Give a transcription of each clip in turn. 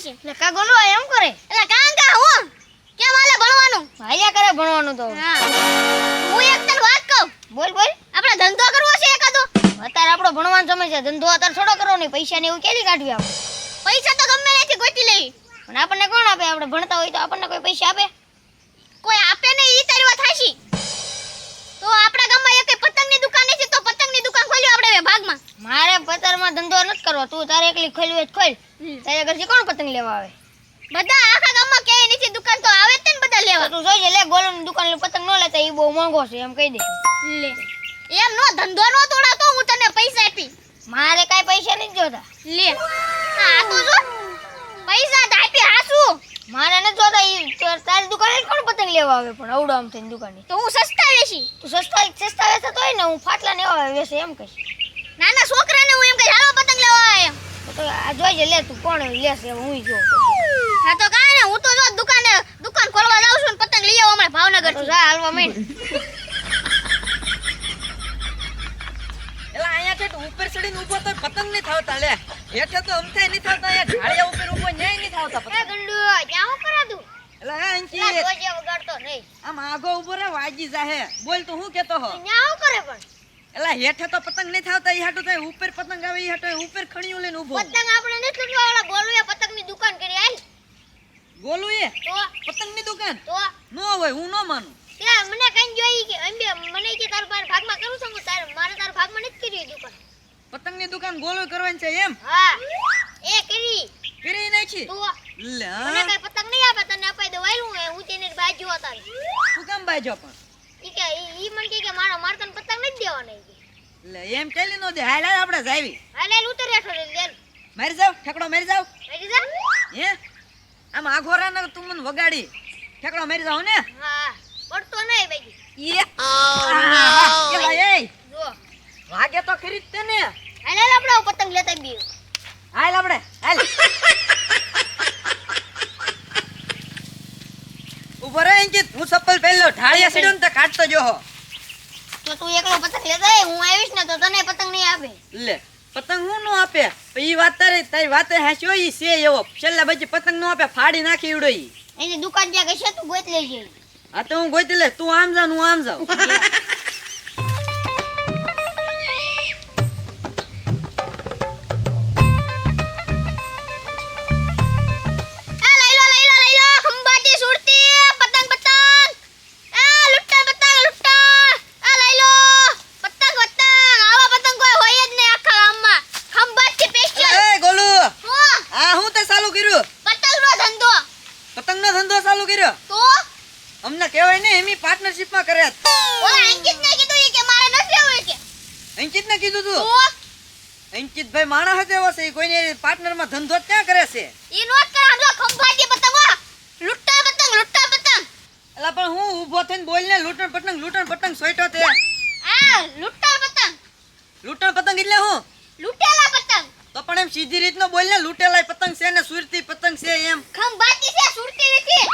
છે એટલે કા ગોલો એમ કરે એટલે કાંગા હું કેમ હાલે ભણવાનું ભાઈયા કરે ભણવાનું તો હા હું એક તને વાત કહું બોલ બોલ આપણે ધંધો કરવો છે એકાદો અત્યારે આપણો ભણવાનો સમય છે ધંધો અત્યારે થોડો કરવો નહીં પૈસા ને એવું કેલી કાઢવી આપણે પૈસા તો ગમે ત્યાંથી ગોતી લઈ પણ આપણને કોણ આપે આપણે ભણતા હોય તો આપણને કોઈ પૈસા આપે કોઈ આપે ને ઈ તારી વાત હાશી તો આપણા ગામમાં એક પતંગની દુકાન છે તો પતંગની દુકાન ખોલ્યો આપણે બે ભાગમાં મારે પતંગમાં ધંધો નથી કરવો તું તારે એકલી ખોલ્યું હોય તો ખોલ તારે ઘરથી કોણ પતંગ લેવા આવે બધા આખા ગામમાં કે નથી દુકાન તો આવે જ ને બધા લેવા તું જોઈજે લે ગોલોની દુકાન લે પતંગ ન લેતા એ બહુ મોંઘો છે એમ કહી દે લે એમ નો ધંધો નો તોડાતો હું તને પૈસા આપી મારે કાઈ પૈસા નથી જોતા લે આ તો જો પૈસા તો આપી હાસુ મારે નથી જોતા ઈ તારી દુકાને કોણ પતંગ લેવા આવે પણ અવડો આમ થઈને દુકાને તો હું સસ્તા વેચી તું સસ્તા વેચે તોય ને હું ફાટલા ને એવા વેચે એમ કહીશ નાના છોકરાને હું એમ કહી હાલો પતંગ લેવા આયા તો આ જોઈજે લે તું કોણ લેશે હું જો હા તો કાંઈ ને હું તો જો દુકાન ખોલવા જાઉં છું ને પતંગ લઈ આવું હમણાં ભાવનગર તો જા હાલવા માંડ એલા અહીંયા ઠેઠ ઉપર ચડીને ઊભો તો પતંગ નહીં થાવતા લે હેઠે તો અમથાય નહીં થાવતા અહીંયા ઢાળિયા ઉપર ઊભો ન્યાય નહીં થાવતા એ પતંગ ગંડુ ક્યાં હું કરા તું એલા લા અંકી જોજે વગાડતો નહીં આમ આગો ઊભો રે વાજી જાહે બોલ તો હું કેતો હો ક્યાં હું કરે પણ એલા હેઠે તો પતંગ નહીં થાવતા ઈ હાટુ થાય ઉપર પતંગ આવે ઈ હાટુ ઉપર ખણીયું લઈને ઊભો પતંગ આપણે નથી લૂંટવા વાળા ગોલુએ પતંગની દુકાન કરી આલ ગોલું એ તો પતંગની દુકાન તો નો હોય હું નો માનું ત્યાં મને કઈ જોઈ કે અંબે મને કે તાર ભાગમાં કરું છું મારે તાર ભાગમાં નથી કરી દુકાન પતંગની દુકાન ગોલું કરવાની છે એમ હા એ કરી નાખી તો લે મને કઈ પતંગ નહીં આપે તને અપાઈ દો વાયલું હું તેની બાજુ હતા તું કેમ બાજો પણ ઈ મને કે મારે તને પતંગ નથી દેવાના લે એમ કેલી નો દે હાલ હાલ આપણે જાવી હાલે ઉતર રેઠો લે મારી જાવ ઠેકડો મારી જાવ મેરી જા હે આમ આઘોરા ને તું મને વગાડી ઠેકડો મારી જાવ ને હા પડતો નહીં બાજી એ ઓ નો એ જો વાગે તો ખરી જ તે ને હાલે આપણે પતંગ લેતા બી હાલ આપણે હાલ ઉભો રહે અંકિત હું ચપ્પલ પહેરલો ઢાળિયા સીડો ને તો કાઢતો જો હો તો તું એકલો પતંગ લેતા આય હું આવીશ ને તો તને પતંગ નહીં આપે લે પતંગ હું નો આપે ઈ વાત તારી વાતે હાસ્યો ઈ છે એવો છેલ્લા પછી પતંગ નો આપે ફાડી નાખી ઉડો ઈ એની દુકાન જ્યાં ગઈ છે તું ગોત લેજે આ તો હું ગોતી લે તું આમ જા હું આમ જાઉં લઈ લો ખંભાતી સુરતી પતંગ આ લુટ્ટા આ લઈ લો પતંગ આવા પતંગ કોઈ હોય જ નહીં આખા ગામમાં ખંભાતી સ્પેશિયલ એ ગોલુ હું આ હું તે ચાલુ કર્યું પતંગનો ધંધો પતંગનો ધંધો ચાલુ કર્યો તો અમને કહેવાય ને એમી પાર્ટનરશિપ માં કરે ઓલા અંકિતને કીધું ઈ કે મારે નથી લેવું ઈ કે અંકિત ને કીધું તું તો અંકિત ભાઈ માણસ જ એવો છે ઈ કોઈને પાર્ટનર માં ધંધો જ ક્યાં કરે છે ઈ નોટ કર આમ જો ખંભાતી પતંગ લુટ્ટા પતંગ એલા પણ હું ઊભો થઈને બોલ ને લૂંટણ પતંગ સોઈટો તે આ લુટ્ટા પતંગ લૂંટણ પતંગ એટલે હું લૂટેલા પતંગ તો પણ એમ સીધી રીતનો બોલ ને લૂંટેલાય પતંગ છે ને સુરતી પતંગ છે એમ ખંભાતી છે સુરતી નથી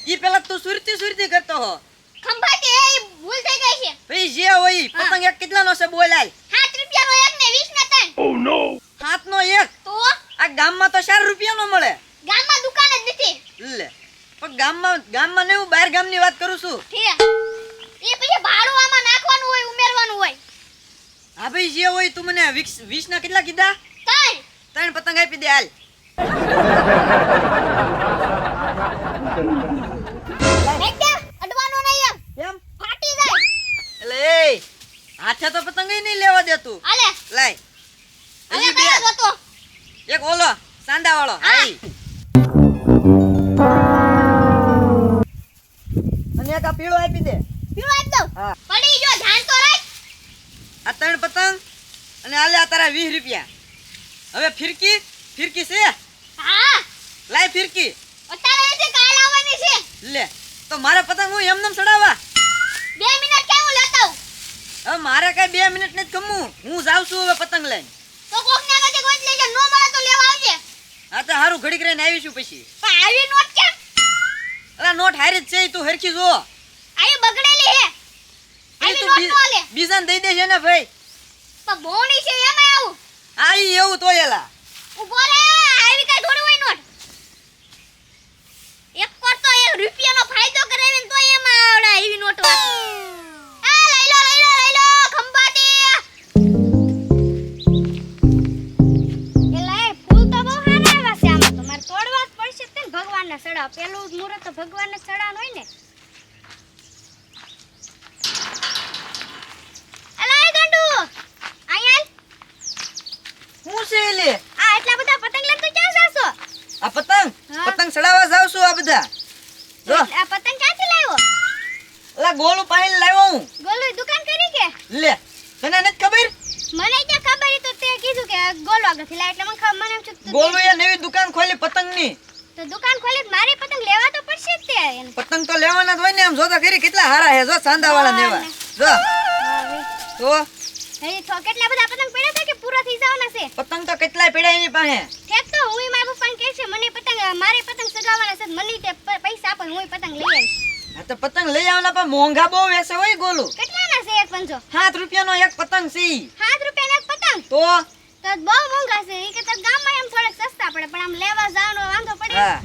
ઈ પેલા તું સુરતી કરતો હો ખંભાતી એ ભૂલ થઈ ગઈ છે ભાઈ જે હોય ઈ પતંગ એક કેટલાનો છે બોલ હાલ 7 રૂપિયાનો એક ને 20 ના 3 હાથનો એક તો આ ગામમાં તો 4 રૂપિયાનો મળે ગામમાં દુકાન જ નથી લે પણ ગામમાં ને હું બહાર ગામની વાત કરું છું ઠીક એ પછી ભાડું આમાં નાખવાનું હોય ઉમેરવાનું હોય હા ભાઈ જે હોય તું મને 20 ના કેટલા કીધા 3 પતંગ આપી દે હાલ બેટા અડવાનો નહીં કેમ ફાટી જાય એટલે એ હાથે તો પતંગ નહીં લેવા દેતું હાલે લાય હાલે હજી બે કયો જતો એક ઓલો સાંડા વાળો આઈ અને એક આ પીળો આપી દે પીળો આપ દઉં હા પડી જો ધ્યાન તો રાખ આ 3 પતંગ અને આલે આ તારા 20 રૂપિયા હવે ફિરકી છે હા લાય ફિરકી અત્યારે છે કાલ આવવાની છે લે તો મારા પતંગ હું એમનેમ ચડાવવા 2 મિનિટ કેમ હું લેતા આવું હવે મારે કઈ 2 મિનિટ નથી ગમવું હું જાઉં છું હવે પતંગ લઈને તો કોક ને આગળ ગોત લેજે નો મળે તો લેવા આવજે હા તો હારું ઘડીક રહીને આવીશું પછી પણ આવી નોટ કેમ અલા નોટ હારી જ છે ઈ તું હરખી જો આવી બગડેલી હે આવી નોટ નો લે બીજાને દઈ દેજે ને ભાઈ પણ બોણી છે એમાં આવું આ ઈ એવું તો એલા ઉભો રે આવી કઈ થોડી હોય નોટ રૂપિયાનો ફાયદો કરાવીને તો એમાં આવડા એવી નોટ વાપરે. આ લઈ લો ખંભાતી. એલા એ ફૂલ તો બહુ સારા આવ્યા છે આમાં તો મારે તોડવા જ પડશે તે ને ભગવાનના સડા પેલું મુહૂર્ત તો ભગવાનના સડા હોય ને અલા એ ગાંડુ આયલ હું છે લે આ એટલા બધા પતંગ લઈને તો ક્યાં જાશો આ પતંગ હા. પતંગ ચડાવવા જાવ છું આ બધા જો આ પતંગ ક્યાંથી લાવ્યો અલા ગોળું પાણી લાવ્યો હું ગોલું દુકાન કરી કે લે તને નથી ખબર મને ક્યાં ખબર ઈ તો તે કીધું કે ગોલો આગળથી લાય એટલે મને એમ થયું ગોળું એ નવી દુકાન ખોલી પતંગની તો દુકાન ખોલી તો મારી પતંગ લેવા તો પડશે જ તે એને. પતંગ તો લેવાના જ હોય ને આમ જોતા ખરી કેટલા હારા હે જો ચાંદા વાળા ને એવા જો તો હજી તો કેટલા બધા પતંગ પડ્યા છે કે પૂરા થઈ જવાના છે પતંગ તો કેટલાય પડ્યા એની પાસે ઠેક તો હું મારા પપ્પાને કહે છે મને પતંગ મારે પતંગ સગાવવાના છે મને તે પૈસા આપો હું પતંગ લઈ આવીશ આ તો પતંગ લઈ આવવાના પણ મોંઘા બહુ વેસે હોય ગોલું કેટલાના છે એક પંજો 7 રૂપિયાનો એક પતંગ છે ઈ. 7 રૂપિયાના એક પતંગ તો તો બહુ મોંઘા છે ઈ કે તો ગામમાં એમ થોડાક સસ્તા પડે પણ આમ લેવા જવાનો વાંધો પડે હા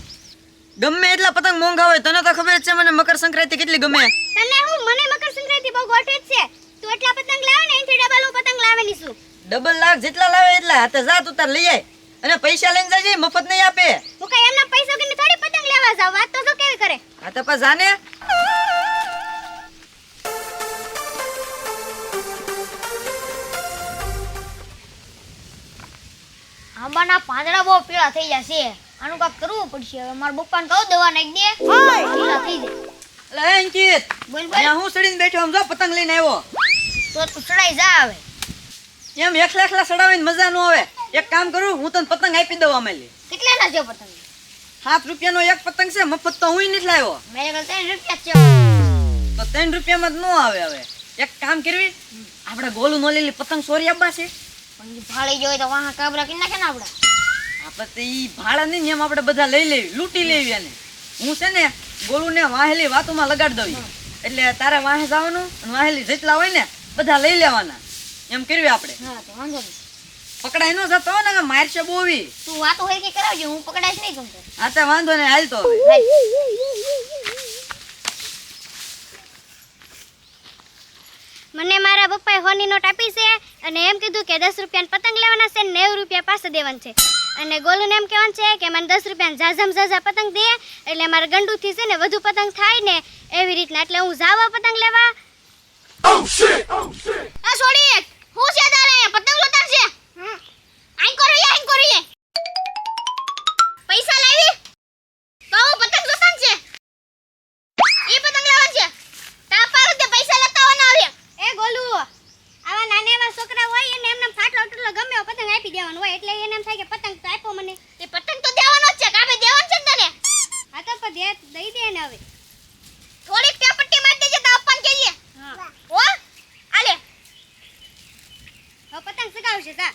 ગમે એટલા પતંગ મોંઘા હોય તને તો ખબર જ છે મને મકર સંક્રાંતિ કેટલી ગમે તને હું મને મકર સંક્રાંતિ બહુ ગોઠે જ છે તું એટલા પતંગ લાવે ને એથી ડબલ હું પતંગ લાવેલી છું ડબલ લાખ જેટલા લાવે એટલા હાથે જા તું તાર લઈ આય અને પૈસા લઈને જાજે મફત નહીં આપે હું કઈ એમના પૈસા કે થોડી પતંગ લેવા જાવ વાત તો જો કેવી કરે આ તો પા જાને આંબાના પાંદડા બહુ પીળા થઈ ગયા છે આનું કાક કરવું પડશે હવે મારા પપ્પાને કહું દવા નાખી દે પીળા થઈ જાય લે અંકિત બોલ બોલ અહીંયા હું સડીને બેઠો આમ જો પતંગ લઈને આવ્યો તો તું ચડાઈ જા હવે એમ એકલા એકલા સડાવીને મજા ન આવે એક કામ કરું હું તને પતંગ આપી દઉં આમાં લે કેટલાના છે પતંગ 7 રૂપિયાનો એક પતંગ છે મફત તો હું નથી લાવ્યો મેરે કલ 3 રૂપિયા છે તો 3 રૂપિયામાં જ ન આવે હવે એક કામ કરવી આપણે ગોલું નો લેલી પતંગ ચોરી આપવા છે પણ ભાળી જોઈ તો વાહ કાબરા કિન નાખે ને આપડા આપણે તો ઈ ભાડા નહીં ને એમ આપણે બધા લઈ લેવી લૂંટી લેવી એને હું છે ને ગોલું ને વાહેલી વાતોમાં લગાડી દઉં એટલે તારે વાહે જવાનું અને વાહેલી જેટલા હોય ને બધા લઈ લેવાના એમ કરવી આપણે હા તો વાંધો નહીં પકડાઈ ન જતો હોય ને મારશે બોવી તું વાતો હોય કે કરાવજો હું પકડાઈશ નહીં ગમતો આ તો વાંધો ને હાલ તો હવે. મને મારા પપ્પાએ હોની નોટ આપી છે અને એમ કીધું કે 10 રૂપિયાના પતંગ લેવાના છે ને 90 રૂપિયા પાછા દેવાના છે અને ગોલુને એમ કહેવાનું છે કે મને 10 રૂપિયાના ઝાઝા પતંગ દે એટલે મારા ગંડુથી છે ને વધુ પતંગ થાય ને એવી રીતના એટલે હું જાવા પતંગ લેવા આ છોડી હું છે તારે પતંગ લોતાર છે આઈ કોરીએ પૈસા લાવી તો હું પતંગ લોતાર છે ઈ પતંગ લેવા છે તા પાડો તે પૈસા લેતા હોના આવે એ ગોલુ આવા નાના એવા છોકરા હોય એને એમને ફાટલો ટુટલો ગમે એવો પતંગ આપી દેવાનો હોય એટલે એને એમ થાય કે પતંગ તો આપો મને એ પતંગ તો દેવાનો જ છે કાબે દેવાનો છે ને તને હા તો પણ દઈ દે ને હવે થોડીક ટેપટ્ટી મારી દેજે તો આપણ કહીએ હા હો આલે હવે પતંગ સગાવશે તા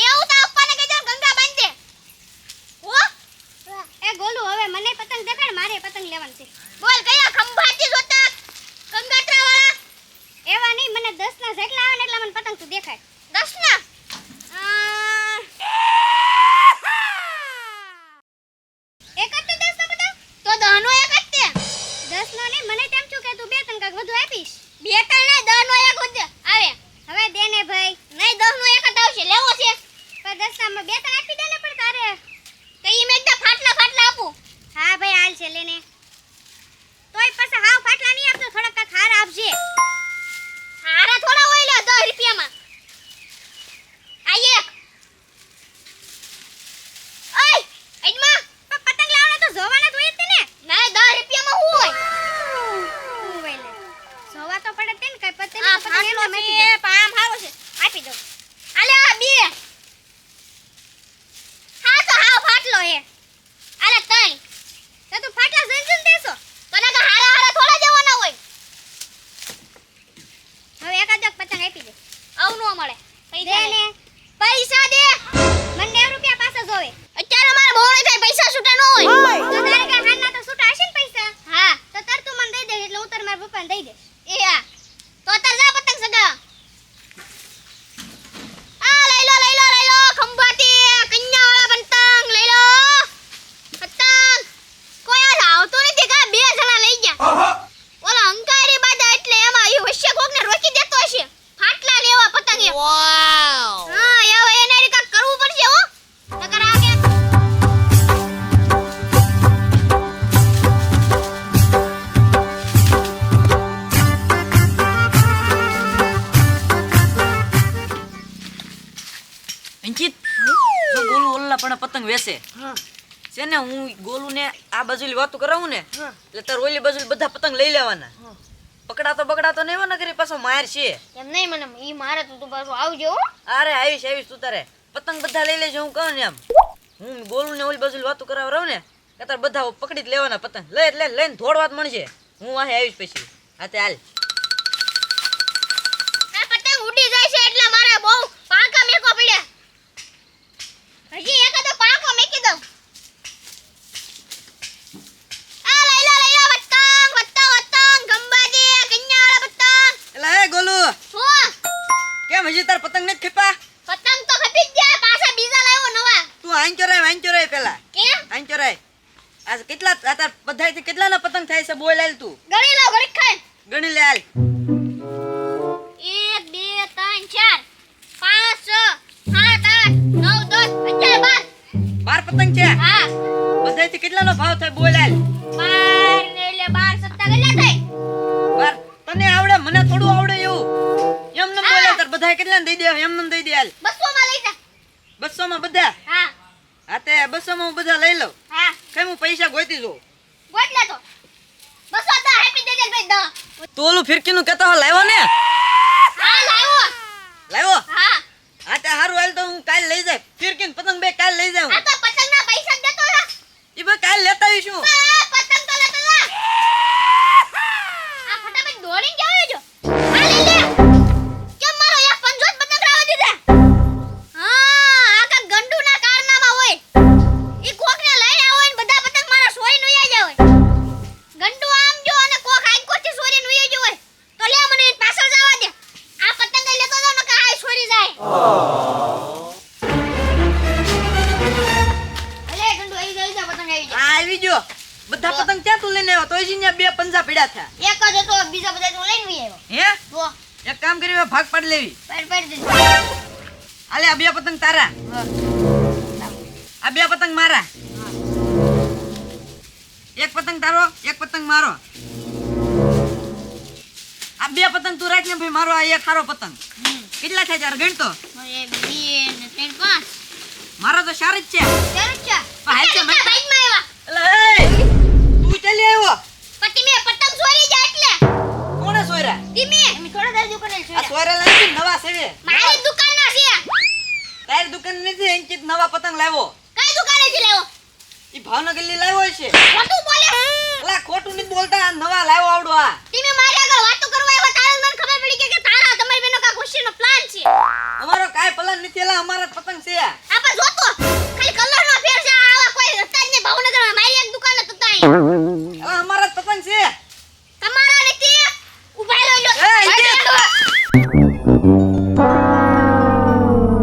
એવું તો આપવાને કહી દે ગંગા બાંધ દે હો એ ગોલુ હવે મને પતંગ દેખાડ મારે પતંગ લેવાનું છે બોલ કયા ખંભાતી જોતા કંગાટરા વાળા એવા નહીં મને 10 ના જેટલા આવે ને એટલા મને પતંગ તું દેખાડ 10 ના એક જ 10 નો પતંગ તો દહનો એક જ તે 10 નો નહીં મને તેમ છું કે તું બે ત્રણ કાક વધુ આપીશ બે ત્રણ ને દહનો એક જ આવે હવે દે ને ભાઈ છે હા છે ને હું ગોલુને આ બાજુલી વાતો કરાવું ને હા એટલે તાર ઓલી બાજુ બધા પતંગ લઈ લેવાના હા. બગડાતો નહીં હોય ને કરી પાછો માર છે એમ નહીં મને ઈ મારે તો તું પાછું આવજો હો. અરે આવીશ તું તારે પતંગ બધા લઈ લેજો હું કહું ને એમ હું ગોલું ને ઓલી બાજુ વાતો કરાવ રહું ને કે તાર બધા પકડી જ લેવાના પતંગ લઈને થોડવા જ મળશે હું વાહે આવીશ પછી હા તે હાલ આ પતંગ ઉડી જાય છે એટલે મારે બહુ પાંખા મેકો પડ્યા હજી એકાદો પાંખો મેકી દઉં આ લઈ લો પતંગ ગંબાજી કન્યાવાળા પતંગ એલા હે ગોલુ હું કેમ હજી તાર પતંગ નથી ખેપા પતંગ તો ખપી જ ગયા પાછા બીજા લાવ્યો નવા તું આંચો રાય પેલા કેમ આંચો રાય આ કેટલા આ તાર બધાયથી કેટલાના પતંગ થાય છે બોલ હાલ તું ગણી લો ઘડીક ખાઈ ગણી લે હાલ 1 2 3 4 5 6 7 8 9 10 11 12 પતંગ છે હા બધાયથી કેટલાનો ભાવ થાય બોલ હાલ 12 ને એટલે 12 સત્તા કેટલા થાય 12 તને આવડે મને થોડું આવડે એવું એમ નમ બોલે તાર બધાય કેટલાને દઈ દે એમ નમ દઈ દે હાલ 200 માં લઈ જા 200 માં બધા હા હા તે 200 માં હું બધા લઈ લઉં હા કઈ હું પૈસા ગોતી જો ગોટ લે તો 200 દા હેપી દેજે ભાઈ દા તું ઓલું ફિરકીનું કહેતો હો લાવ્યો ને હા લાવ્યો હા હા તે હારું હાલ તો હું કાલ લઈ જાય ફિરકીન પતંગ બે કાલ લઈ જાઉં આ તો પતંગના પૈસા જ દેતો રા ઈ બે કાલ લેતા આવીશું પતંગ તો લેતો જા આ ફટાફટ દોડીને જાવ જો આ લઈ લે કેમ મારો એક પંજોત પતંગ રાવા દીધા હા આ કા ગંડુના કારનામાં હોય ઈ કોકને લઈને આવો ને બધા પતંગ મારા સોરી નુયા જાય હોય ગંડુ આમ જો અને કોક આઈકોથી સોરી નુયા જાય હોય તો લે મને એની પાછળ જવા દે આ પતંગ લેતો જાવ ને કે આ સોરી જાય અલે ગંડુ આવી જાય પતંગ આવી જાય આ આવી જો બધા પતંગ ક્યાં તું લઈને આવ્યો તોય જ ન્યા બે પંજા પડ્યા થયા એક જ હતો બીજા બધા તો લઈને વી આવ્યો હે જો એક કામ કરી હવે ભાગ પાડી લેવી પર દે આલે આ બે પતંગ તારા આ બે પતંગ મારા એક પતંગ તારો એક પતંગ મારો આ બે પતંગ તું રાખ ને ભાઈ મારો આ એક હારો પતંગ કેટલા થાય તાર ગણ તો મને 2 ને 3 5 મારો તો શાર જ છે ચાર છે હાલ છે મત. બાઈક માં આવ્યા એટલે એ તું ચાલી આવ્યો પતિ મે પતંગ ચોરી જાય એટલે કોણે સોયરા ધીમે એમ થોડા દર દુકાને આ સોયરા લાવી નવા સેવે મારી દુકાન ના છે તારી દુકાન નથી અંકિત નવા પતંગ લાવ્યો કઈ દુકાને થી લેવો ઈ ભાવનગર ની લાવ્યો છે ખોટું બોલે એલા ખોટું નથી બોલતા આ નવા લાવ્યો આવડો આ ધીમે મારી આગળ વાતો કરવા આવ્યા તારે મને ખબર પડી કે તારા તમારી બેનો કા ખુશીનો પ્લાન છે અમારો કાઈ પ્લાન નથી એલા અમારા જ પતંગ છે આ આ પર જોતો ખાલી કલર નો ફેર છે આવા કોઈ હતા જ ને ભાવનગર માં મારી એક દુકાન જ હતા અહીં એલા અમારા જ પતંગ છે તમારા નથી ઉભા રહો એ, લો